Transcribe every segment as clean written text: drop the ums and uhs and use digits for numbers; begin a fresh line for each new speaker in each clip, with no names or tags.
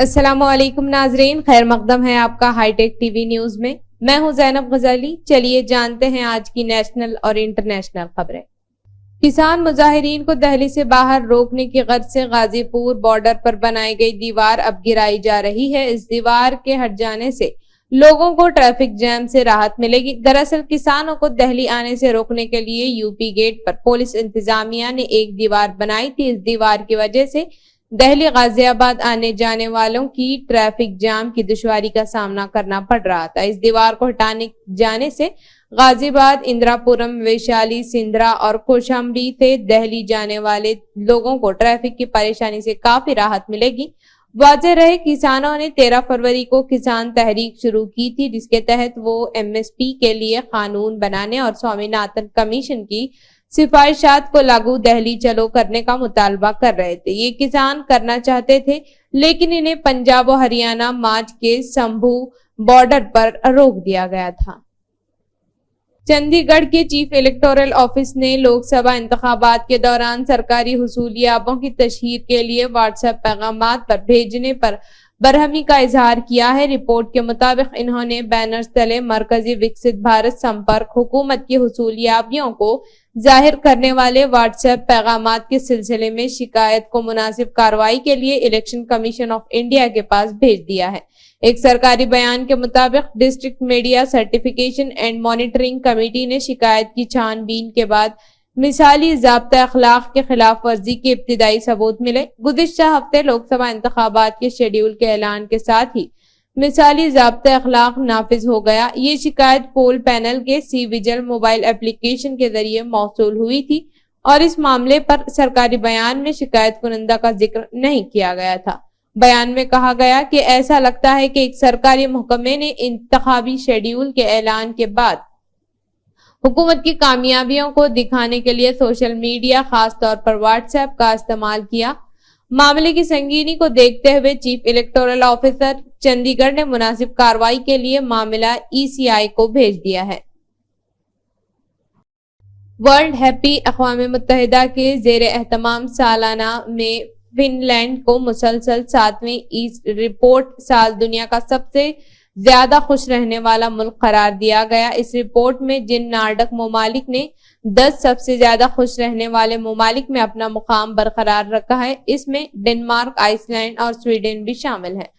السلام علیکم ناظرین، خیر مقدم ہے آپ کا high tech T V news میں ہوں زینب غزالی۔ چلیے جانتے ہیں آج کی نیشنل اور انٹرنیشنل خبریں۔ کسان مظاہرین کو دہلی سے باہر روکنے کی غرض سے غازی پور بارڈر پر بنائی گئی دیوار اب گرائی جا رہی ہے۔ اس دیوار کے ہٹ جانے سے لوگوں کو ٹریفک جام سے راحت ملے گی۔ دراصل کسانوں کو دہلی آنے سے روکنے کے لیے یو پی گیٹ پر پولیس انتظامیہ نے ایک دیوار بنائی تھی۔ اس دیوار کی وجہ سے دہلی غازی آباد آنے جانے والوں کی ٹریفک جام کی دشواری کا سامنا کرنا پڑ رہا تھا۔ اس دیوار کو ہٹانے جانے سے غازی آباد، اندرا پورم، ویشالی، سندرا اور کوشامبی سے دہلی جانے والے لوگوں کو ٹریفک کی پریشانی سے کافی راحت ملے گی۔ واضح رہے، کسانوں نے 13 فروری کو کسان تحریک شروع کی تھی، جس کے تحت وہ ایم ایس پی کے لیے قانون بنانے اور سوامی ناتھن کمیشن کی سفارشات کو لاگو دہلی چلو کرنے کا مطالبہ کر رہے تھے۔ یہ کسان کرنا چاہتے تھے، لیکن انہیں پنجاب و ہریانہ مارچ کے سمبھو بارڈر پر روک دیا گیا تھا۔ چندی گڑھ کے چیف الیکٹورل آفس نے لوک سبھا انتخابات کے دوران سرکاری حصولیابوں کی تشہیر کے لیے واٹس ایپ پیغامات پر بھیجنے پر برہمی کا اظہار کیا ہے۔ رپورٹ کے مطابق انہوں نے بینرز تلے مرکزی وکست بھارت سمپرک حکومت کی حصولیابیوں کو ظاہر کرنے والے واٹس ایپ پیغامات کے سلسلے میں شکایت کو مناسب کارروائی کے لیے الیکشن کمیشن آف انڈیا کے پاس بھیج دیا ہے۔ ایک سرکاری بیان کے مطابق district media certification and monitoring committee نے شکایت کی چھان بین کے بعد مثالی ضابطہ اخلاق کے خلاف ورزی کے ابتدائی ثبوت ملے۔ گزشتہ ہفتے لوک سبھا انتخابات کے شیڈول کے اعلان کے ساتھ ہی مثالی ضابطہ اخلاق نافذ ہو گیا۔ یہ شکایت پول پینل کے سی وجل موبائل اپلیکیشن کے ذریعے موصول ہوئی تھی اور اس معاملے پر سرکاری بیان میں شکایت کنندہ کا ذکر نہیں کیا گیا تھا۔ بیان میں کہا گیا کہ ایسا لگتا ہے کہ ایک سرکاری محکمے نے انتخابی شیڈول کے اعلان کے بعد حکومت کی کامیابیوں کو دکھانے کے لیے سوشل میڈیا، خاص طور پر واٹس ایپ کا استعمال کیا۔ معاملے کی سنگینی کو دیکھتے ہوئے چیف الیکٹورل آفیسر چندی گڑھ نے مناسب کارروائی کے لیے معاملہ ای سی آئی کو بھیج دیا ہے۔ ورلڈ ہیپی اقوام متحدہ کے زیر اہتمام سالانہ میں فن لینڈ کو مسلسل 7ویں ایسٹ رپورٹ سال دنیا کا سب سے زیادہ خوش رہنے والا ملک قرار دیا گیا۔ اس رپورٹ میں جن نارڈک ممالک نے 10 سب سے زیادہ خوش رہنے والے ممالک میں اپنا مقام برقرار رکھا ہے، اس میں ڈنمارک، آئس لینڈ اور سویڈن بھی شامل ہیں۔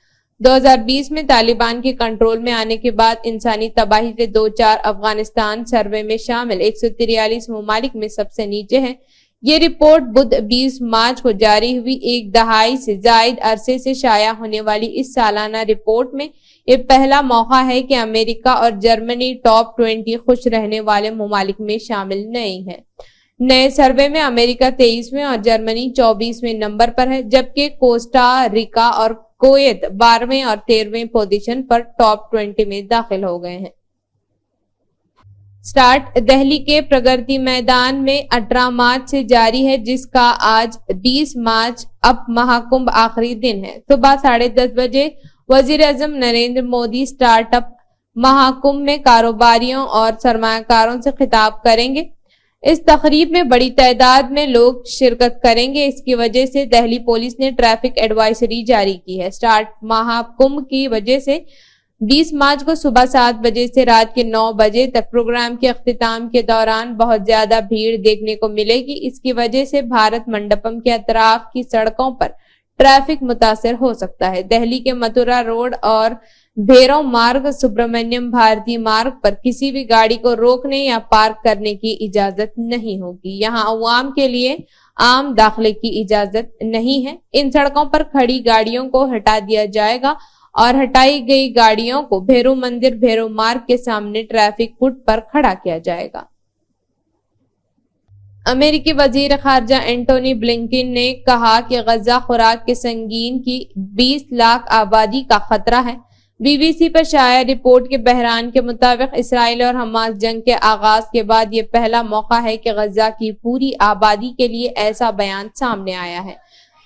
2020 میں طالبان کے کنٹرول میں آنے کے بعد انسانی تباہی سے دوچار افغانستان سروے میں شامل 143 ممالک میں سب سے نیچے ہے۔ یہ رپورٹ بدھ 20 مارچ کو جاری ہوئی۔ ایک دہائی سے زائد عرصے سے شائع ہونے والی اس سالانہ رپورٹ میں یہ پہلا موقع ہے کہ امریکہ اور جرمنی ٹاپ 20 خوش رہنے والے ممالک میں شامل نہیں ہیں۔ نئے سروے میں امریکہ 23ویں اور جرمنی 24ویں نمبر پر ہے، جبکہ کوسٹا ریکا اور کویت 12ویں اور 13ویں پوزیشن پر ٹاپ 20 میں داخل ہو گئے ہیں۔ سٹارٹ دہلی کے پرگتی میدان میں 18 مارچ سے جاری ہے، جس کا آج 20 مارچ اپ مہاکمبھ آخری دن ہے۔ صبح 10:30 بجے وزیر اعظم نریندر مودی سٹارٹ اپ مہاکمبھ میں کاروباریوں اور سرمایہ کاروں سے خطاب کریں گے۔ اس تقریب میں بڑی تعداد میں لوگ شرکت کریں گے۔ اس کی وجہ سے دہلی پولیس نے ٹریفک ایڈوائزری جاری کی ہے۔ سٹارٹ مہاکمبھ کی وجہ سے 20 مارچ کو صبح 7 بجے سے رات کے 9 بجے تک پروگرام کے اختتام کے دوران بہت زیادہ بھیڑ دیکھنے کو ملے گی۔ اس کی وجہ سے بھارت منڈپم کے اطراف کی سڑکوں پر ٹریفک متاثر ہو سکتا ہے۔ دہلی کے متھرا روڈ اور بھیرو مارگ، سبرامنیم بھارتی مارگ پر کسی بھی گاڑی کو روکنے یا پارک کرنے کی اجازت نہیں ہوگی۔ یہاں عوام کے لیے عام داخلے کی اجازت نہیں ہے۔ ان سڑکوں پر کھڑی گاڑیوں کو ہٹا دیا جائے گا اور ہٹائی گئی گاڑیوں کو بھیرو مندر بھیرو مارگ کے سامنے ٹریفک فٹ پر کھڑا کیا جائے گا۔ امریکی وزیر خارجہ اینٹونی بلنکن نے کہا کہ غزہ خوراک کے سنگین کی 20 لاکھ آبادی کا خطرہ ہے۔ بی بی سی پر شائع رپورٹ کے بحران کے مطابق اسرائیل اور حماس جنگ کے آغاز کے بعد یہ پہلا موقع ہے کہ غزہ کی پوری آبادی کے لیے ایسا بیان سامنے آیا ہے۔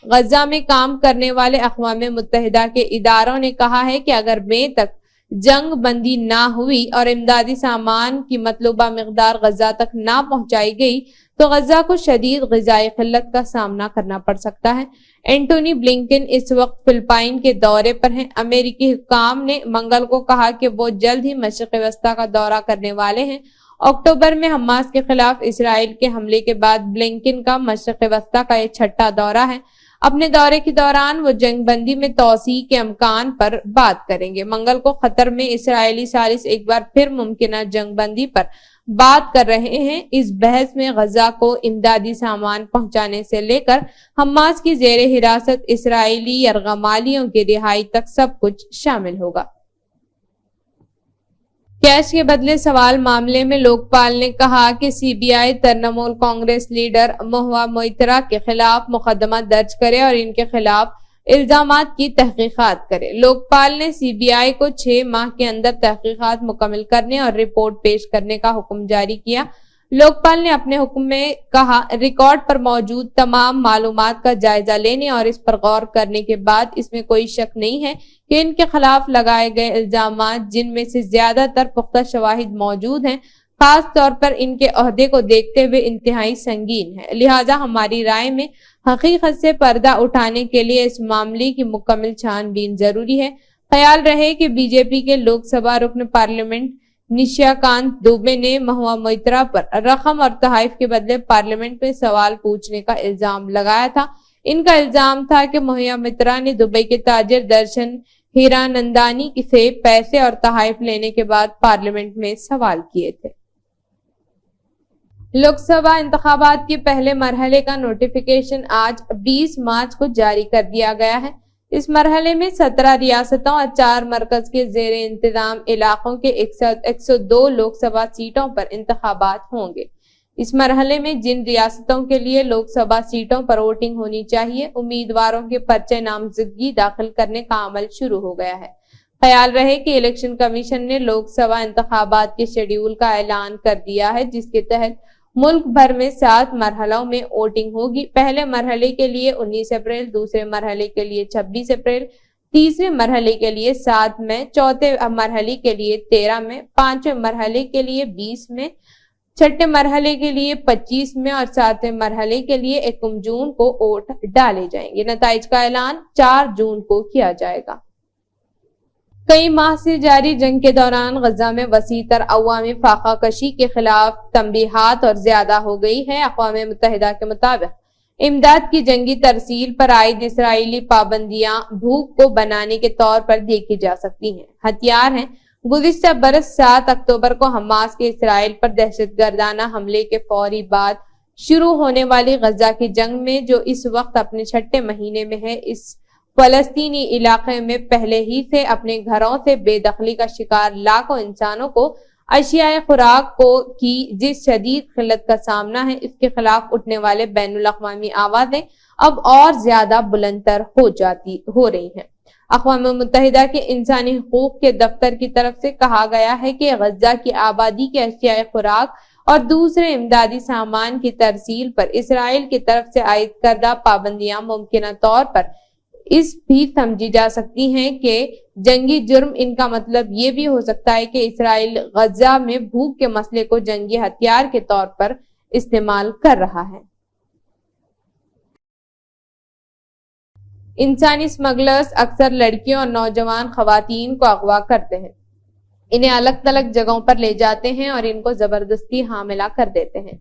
غزہ میں کام کرنے والے اقوام متحدہ کے اداروں نے کہا ہے کہ اگر مئی تک جنگ بندی نہ ہوئی اور امدادی سامان کی مطلوبہ مقدار غزہ تک نہ پہنچائی گئی تو غزہ کو شدید غذائی قلت کا سامنا کرنا پڑ سکتا ہے۔ اینٹونی بلنکن اس وقت فلپائن کے دورے پر ہیں۔ امریکی حکام نے منگل کو کہا کہ وہ جلد ہی مشرق وسطیٰ کا دورہ کرنے والے ہیں۔ اکتوبر میں حماس کے خلاف اسرائیل کے حملے کے بعد بلنکن کا مشرق وسطیٰ کا یہ چھٹا دورہ ہے۔ اپنے دورے کے دوران وہ جنگ بندی میں توسیع کے امکان پر بات کریں گے۔ منگل کو قطر میں اسرائیلی ثالث ایک بار پھر ممکنہ جنگ بندی پر بات کر رہے ہیں۔ اس بحث میں غزہ کو امدادی سامان پہنچانے سے لے کر حماس کی زیر حراست اسرائیلی یرغمالیوں کی رہائی تک سب کچھ شامل ہوگا۔ کیش کے بدلے سوال معاملے میں لوک پال نے کہا کہ سی بی آئی ترنمول کانگریس لیڈر مہوا موئترا کے خلاف مقدمہ درج کرے اور ان کے خلاف الزامات کی تحقیقات کرے۔ لوک پال نے سی بی آئی کو 6 ماہ کے اندر تحقیقات مکمل کرنے اور رپورٹ پیش کرنے کا حکم جاری کیا۔ لوک پال نے اپنے حکم میں کہا، ریکارڈ پر موجود تمام معلومات کا جائزہ لینے اور اس پر غور کرنے کے بعد اس میں کوئی شک نہیں ہے کہ ان کے خلاف لگائے گئے الزامات، جن میں سے زیادہ تر پختہ شواہد موجود ہیں، خاص طور پر ان کے عہدے کو دیکھتے ہوئے انتہائی سنگین ہے۔ لہٰذا ہماری رائے میں حقیقت سے پردہ اٹھانے کے لیے اس معاملے کی مکمل چھان بین ضروری ہے۔ خیال رہے کہ بی جے پی کے لوک سبھا رکن پارلیمنٹ نشیا کانت دوبے نے مہوا موئترا پر رقم اور تحائف کے بدلے پارلیمنٹ میں سوال پوچھنے کا الزام لگایا تھا۔ ان کا الزام تھا کہ مہوا موئترا نے دبئی کے تاجر درشن ہیرانندانی سے پیسے اور تحائف لینے کے بعد پارلیمنٹ میں سوال کیے تھے۔ لوک سبھا انتخابات کے پہلے مرحلے کا نوٹیفیکیشن آج 20 مارچ کو جاری کر دیا گیا ہے۔ اس مرحلے میں 17 ریاستوں اور 4 مرکز کے زیر انتظام علاقوں کے 102 لوک سبھا سیٹوں پر انتخابات ہوں گے۔ اس مرحلے میں جن ریاستوں کے لیے لوک سبھا سیٹوں پر ووٹنگ ہونی چاہیے، امیدواروں کے پرچے نامزدگی داخل کرنے کا عمل شروع ہو گیا ہے۔ خیال رہے کہ الیکشن کمیشن نے لوک سبھا انتخابات کے شیڈول کا اعلان کر دیا ہے، جس کے تحت ملک بھر میں 7 مرحلوں میں ووٹنگ ہوگی۔ پہلے مرحلے کے لیے 19 اپریل، دوسرے مرحلے کے لیے 26 اپریل، تیسرے مرحلے کے لیے 7 مئی، چوتھے مرحلے کے لیے 13 مئی، پانچویں مرحلے کے لیے 20 مئی، چھٹے مرحلے کے لیے 25 مئی اور 7ویں مرحلے کے لیے 1 جون کو ووٹ ڈالے جائیں گے۔ نتائج کا اعلان 4 جون کو کیا جائے گا۔ کئی ماہ سے جاری جنگ کے دوران غزہ میں وسیع تر عوامی فاقہ کشی کے خلاف تنبیہات اور زیادہ ہو گئی ہے۔ اقوام متحدہ کے مطابق امداد کی جنگی ترسیل پر عائد اسرائیلی پابندیاں بھوک کو بنانے کے طور پر دیکھی جا سکتی ہیں۔ ہتھیار ہیں۔ گزشتہ برس 7 اکتوبر کو حماس کے اسرائیل پر دہشت گردانہ حملے کے فوری بعد شروع ہونے والی غزہ کی جنگ میں، جو اس وقت اپنے 6 مہینے میں ہے، اس فلسطینی علاقے میں پہلے ہی سے اپنے گھروں سے بے دخلی کا شکار لاکھوں انسانوں کو اشیاء خوراک کی جس شدید قلت کا سامنا ہے، اس کے خلاف اٹھنے والے بین الاقوامی آوازیں اب اور زیادہ بلندتر ہو رہی ہیں۔ اقوام متحدہ کے انسانی حقوق کے دفتر کی طرف سے کہا گیا ہے کہ غزہ کی آبادی کے اشیاء خوراک اور دوسرے امدادی سامان کی ترسیل پر اسرائیل کی طرف سے عائد کردہ پابندیاں ممکنہ طور پر اس بھی سمجھی جا سکتی ہیں کہ جنگی جرم۔ ان کا مطلب یہ بھی ہو سکتا ہے کہ اسرائیل غزہ میں بھوک کے مسئلے کو جنگی ہتھیار کے طور پر استعمال کر رہا ہے۔ انسانی اسمگلرز اکثر لڑکیوں اور نوجوان خواتین کو اغوا کرتے ہیں، انہیں الگ تلگ جگہوں پر لے جاتے ہیں اور ان کو زبردستی حاملہ کر دیتے ہیں۔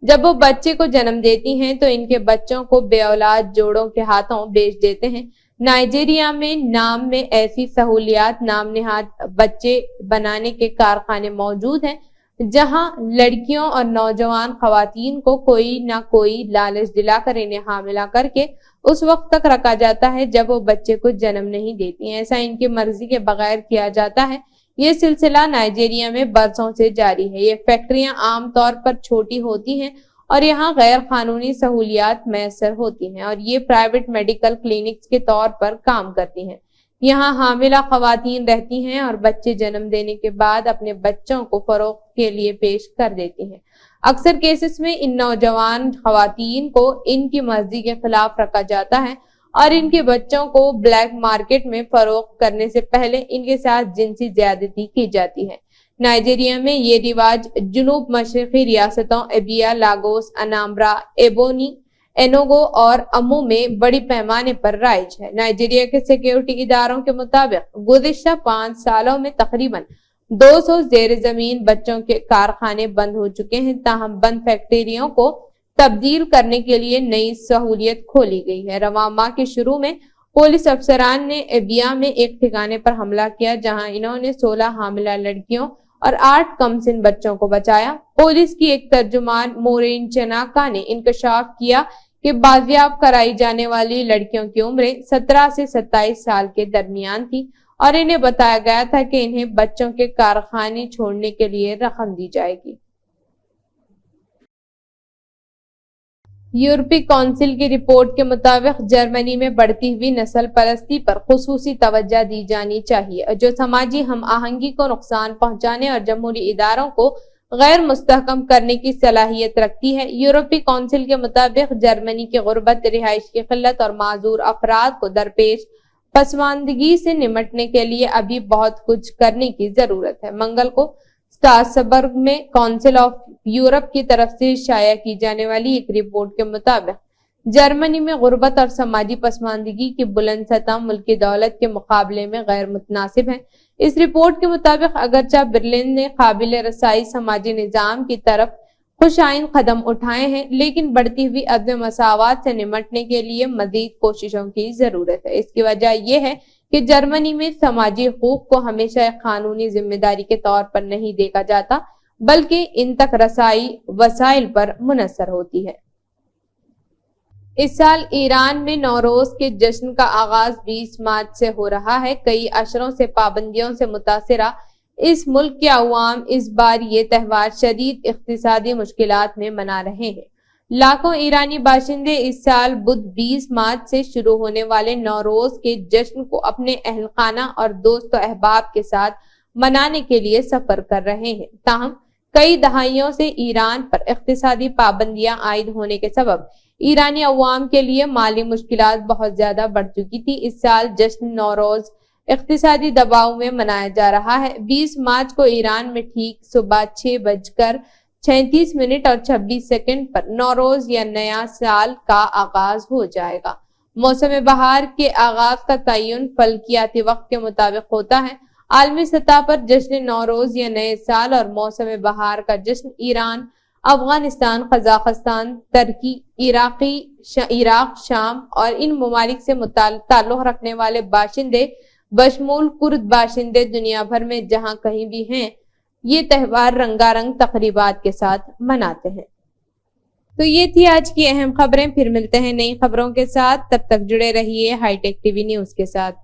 جب وہ بچے کو جنم دیتی ہیں تو ان کے بچوں کو بے اولاد جوڑوں کے ہاتھوں بیچ دیتے ہیں۔ نائجیریا میں نام میں ایسی سہولیات نام نہاد بچے بنانے کے کارخانے موجود ہیں، جہاں لڑکیوں اور نوجوان خواتین کو کوئی نہ کوئی لالچ دلا کر انہیں حاملہ کر کے اس وقت تک رکھا جاتا ہے جب وہ بچے کو جنم نہیں دیتی ہیں۔ ایسا ان کی مرضی کے بغیر کیا جاتا ہے۔ یہ سلسلہ نائجیریا میں برسوں سے جاری ہے۔ یہ فیکٹریاں عام طور پر چھوٹی ہوتی ہیں اور یہاں غیر قانونی سہولیات میسر ہوتی ہیں، اور یہ پرائیویٹ میڈیکل کلینکس کے طور پر کام کرتی ہیں۔ یہاں حاملہ خواتین رہتی ہیں اور بچے جنم دینے کے بعد اپنے بچوں کو فروخت کے لیے پیش کر دیتی ہیں۔ اکثر کیسز میں ان نوجوان خواتین کو ان کی مرضی کے خلاف رکھا جاتا ہے اور ان کے بچوں کو بلیک مارکیٹ میں فروخت کرنے سے پہلے ان کے ساتھ جنسی زیادتی کی جاتی ہے۔ نائجیریا میں یہ رواج جنوب مشرقی ریاستوں ابیا، لاگوس، انامبرا، ایبونی، اینوگو اور امو میں بڑی پیمانے پر رائج ہے۔ نائجیریا کے سیکیورٹی اداروں کے مطابق گزشتہ 5 سالوں میں تقریباً 200 زیر زمین بچوں کے کارخانے بند ہو چکے ہیں، تاہم بند فیکٹریوں کو تبدیل کرنے کے لیے نئی سہولیت کھولی گئی ہے۔ رواں ماہ کے شروع میں پولیس افسران نے ایبیا میں ایک ٹھکانے پر حملہ کیا، جہاں انہوں نے 16 حاملہ لڑکیوں اور 8 کم سن بچوں کو بچایا۔ پولیس کی ایک ترجمان مورین چناکا نے انکشاف کیا کہ بازیاب کرائی جانے والی لڑکیوں کی عمریں 17 سے 27 سال کے درمیان تھی اور انہیں بتایا گیا تھا کہ انہیں بچوں کے کارخانے چھوڑنے کے لیے رقم دی جائے گی۔ یورپی کونسل کی رپورٹ کے مطابق جرمنی میں بڑھتی ہوئی نسل پرستی پر خصوصی توجہ دی جانی چاہیے، جو سماجی ہم آہنگی کو نقصان پہنچانے اور جمہوری اداروں کو غیر مستحکم کرنے کی صلاحیت رکھتی ہے۔ یورپی کونسل کے مطابق جرمنی کی غربت، رہائش کی قلت اور معذور افراد کو درپیش پسماندگی سے نمٹنے کے لیے ابھی بہت کچھ کرنے کی ضرورت ہے۔ منگل کو اسٹراسبرگ میں کونسل آف یورپ کی طرف سے شائع کی جانے والی ایک رپورٹ کے مطابق جرمنی میں غربت اور سماجی پسماندگی کی بلند سطح ملکی دولت کے مقابلے میں غیر متناسب ہے۔ اس رپورٹ کے مطابق اگرچہ برلن نے قابل رسائی سماجی نظام کی طرف خوش آئند قدم اٹھائے ہیں، لیکن بڑھتی ہوئی عدم مساوات سے نمٹنے کے لیے مزید کوششوں کی ضرورت ہے۔ اس کی وجہ یہ ہے کہ جرمنی میں سماجی حقوق کو ہمیشہ ایک قانونی ذمہ داری کے طور پر نہیں دیکھا جاتا، بلکہ ان تک رسائی وسائل پر منحصر ہوتی ہے۔ اس سال ایران میں نوروز کے جشن کا آغاز 20 مارچ سے ہو رہا ہے۔ کئی اشروں سے پابندیوں سے متاثرہ اس ملک کے عوام اس بار یہ تہوار شدید اقتصادی مشکلات میں منا رہے ہیں۔ لاکھوں ایرانی باشندے اس سال بدھ 20 مارچ سے شروع ہونے والے نوروز کے جشن کو اپنے اہل خانہ اور دوست و احباب کے ساتھ منانے کے لیے سفر کر رہے ہیں۔ تاہم کئی دہائیوں سے ایران پر اقتصادی پابندیاں عائد ہونے کے سبب ایرانی عوام کے لیے مالی مشکلات بہت زیادہ بڑھ چکی تھی۔ اس سال جشن نوروز اقتصادی دباؤ میں منایا جا رہا ہے۔ 20 مارچ کو ایران میں ٹھیک صبح 6:36 اور 26 سیکنڈ پر نوروز یا نیا سال کا آغاز ہو جائے گا۔ موسم بہار کے آغاز کا تعین فلکیاتی وقت کے مطابق ہوتا ہے۔ عالمی سطح پر جشن نوروز یا نئے سال اور موسم بہار کا جشن ایران، افغانستان، قزاقستان، ترکی، عراق، شام اور ان ممالک سے تعلق رکھنے والے باشندے بشمول کرد باشندے دنیا بھر میں جہاں کہیں بھی ہیں، یہ تہوار رنگا رنگ تقریبات کے ساتھ مناتے ہیں۔ تو یہ تھی آج کی اہم خبریں، پھر ملتے ہیں نئی خبروں کے ساتھ، تب تک جڑے رہیے high tech T V news کے ساتھ۔